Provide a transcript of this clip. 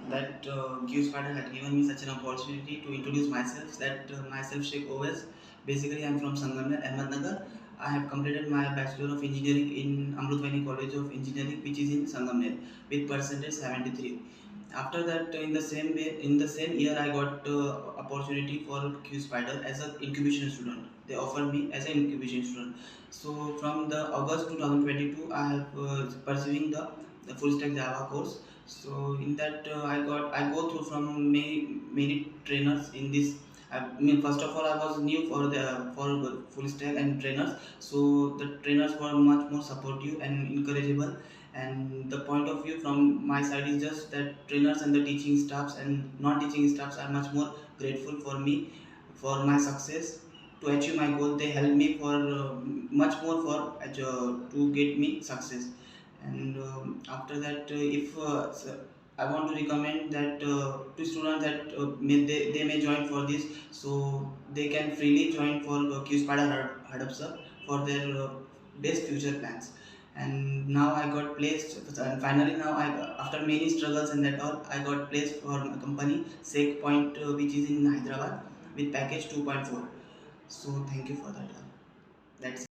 that Qspider had given me such an opportunity to introduce myself. Myself Shaikh OS. Basically, I am from Sangamner, Ahmednagar. I have completed my Bachelor of Engineering in Amrutvahini College of Engineering, which is in Sangamner, with percentage 73. After that, in the same year, I got opportunity for Qspider as an incubation student. They offered me as an incubation student. So from the August 2022, I have pursuing the full stack Java course. So in that I go through from many trainers in this. I mean, first of all, I was new for the full stack and trainers. So the trainers were much more supportive and encourageable. And the point of view from my side is just that trainers and the teaching staffs and non-teaching staffs are much more grateful for me for my success to achieve my goal. They help me for much more for to get me success. And after that, if I want to recommend that to students that they may join for this, so they can freely join for Qspider Hadapsar for their best future plans. And now I got placed, and finally now after many struggles and that all, I got placed for a company Shaikh which is in Hyderabad with package 2.4. So thank you for that. That's